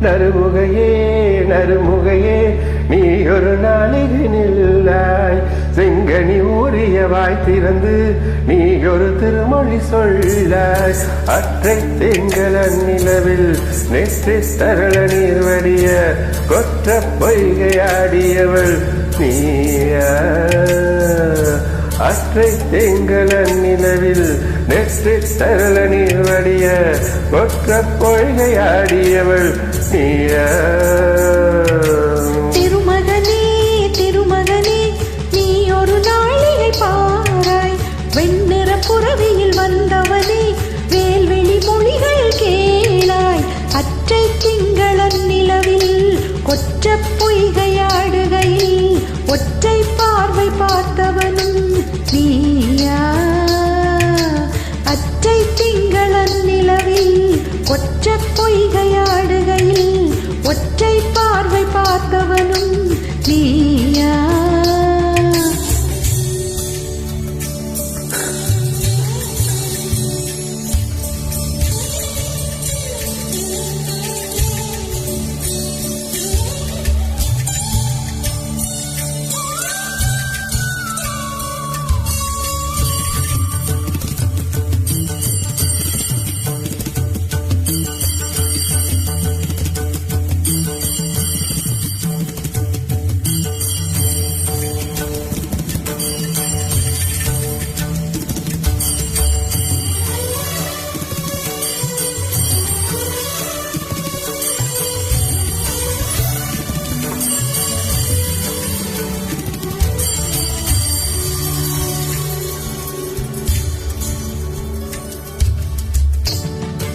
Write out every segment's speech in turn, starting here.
நறுமுகையே நறுமுகையே நீ ஒரு நாளிகை நில்லாய் செங்கனி ஊறிய வாய் திறந்து நீ ஒரு திருமொழி சொல்லாய் அற்றை திங்கள நிலவில் நெற்றி தரள நீர் வடிய கொற்ற பொய்கையாடியவள் நீயா அற்றை திங்கள நிலவில் நெற்றி தரள நீர் வடிய கொற்ற பொய்கையாடியவள் நீயா திருமகனே திருமகனே நீ ஒரு நாளிகை பாராய் வெண்ணிற புறவியில் வந்தவனே வேல்வெளி மொழிகள் கேளாய் அற்றை திங்களன் நிலவில் கொற்ற பொய்கையாடுகையில் ஒற்றை பார்வை பார்த்தவனும் நீயா அற்றை திங்களன் நிலவில் கொற்ற பொய்கையாடுகையில் ஒற்றை பார்வை பார்த்தவனும் நீயா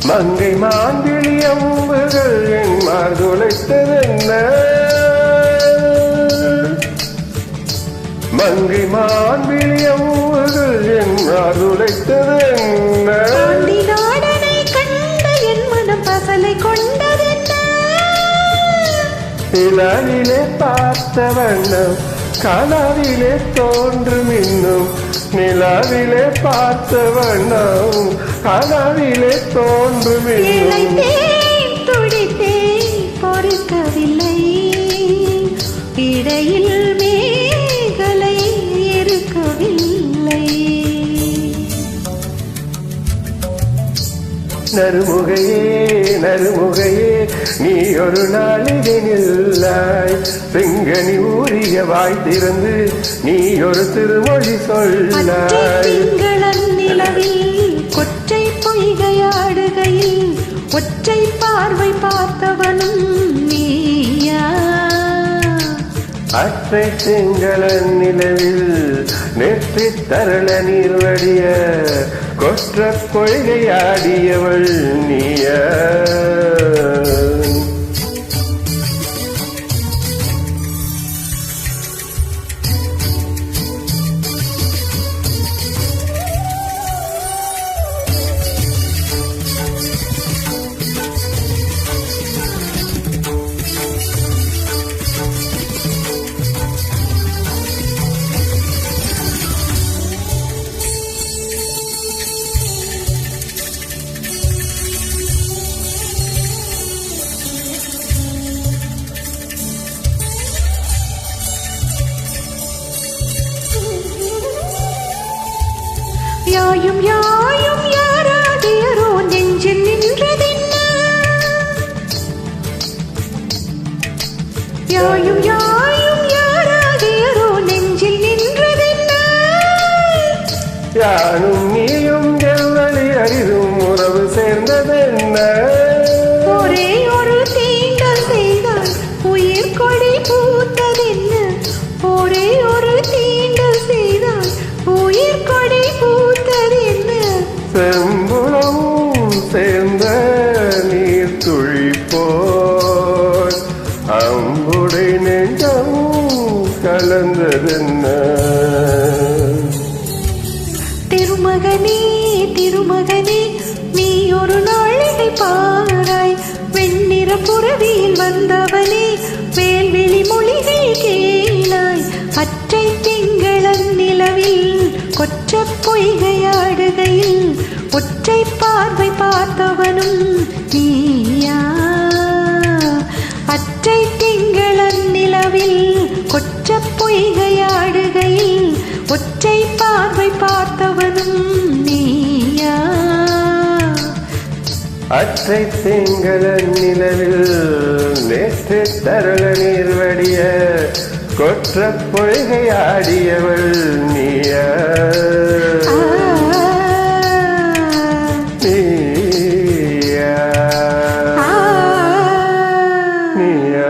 மங்கை மான்விழி அம்புகள் என் மார்துளைத்ததென்ன மங்கை மான்விழி அம்புகள் என் மார்துளைத்ததென்ன நாடனை கண்ட என் மனம் பசலை கொண்டதென்ன நிலாவிலே பார்த்த வண்ணம் கனவிலே தோன்றும் இன்னும் நிலாவிலே பார்த்த வண்ணம் கனவிலே தோன்றும் இன்னும் துடித்தேன் பொறுக்கவில்லை இடையில் மேகலை இருக்கவில்லை நறுமுகையே நறுமுகையே நீ ஒரு நாளிகை நில்லாய் செங்கனி ஊறிய வாய் திறந்து நீ ஒரு திருமொழி சொல்லாய் திங்களன் நிலவில் கொற்றை பொய்கையாடுகையில் ஒற்றை பார்வை பார்த்தவனும் நீயா அற்றை திங்கள நிலவில் நெற்றி தரள நீர் வடிய கொற்ற பொய்கையாடியவள் நீயா யாயும் யாயும் யாராகியரோ நெஞ்சில் நின்றதென்ன யாயும் யாயும் யாராகியரோ நெஞ்சில் நின்றதென்ன யானும் நீயும் எவ்வளி அறிதும் உறவு சேர்ந்ததென்ன ஒரே ஒரு தீண்டல் செய்தால் உயிர் கொடி பூத்ததென்ன ஒரே ஒரு தீண்டல் செய்தால் உயிர் கொடி பூத்ததென்ன செம்புலமும் சேர்ந்த நீர் துழிப்போர் அம்புடை நெஞ்சமும் கலந்ததென்ன திருமகனே திருமகனே நீ ஒரு நாளிகை பாராய் வெண்ணிற புறவியில் வந்தவனே வேல்வெளி மொழிகள் கேளாய் அற்றை திங்களன் நிலவில் கொற்ற பொய்கையாடுகையில் ஒற்றை பார்வை பார்த்தவனும் நீயா அற்றை திங்கள நிலவில் நேற்று தருள நீர் வடிய கொற்ற பொய்கை ஆடியவள் நீயா நீயா நீயா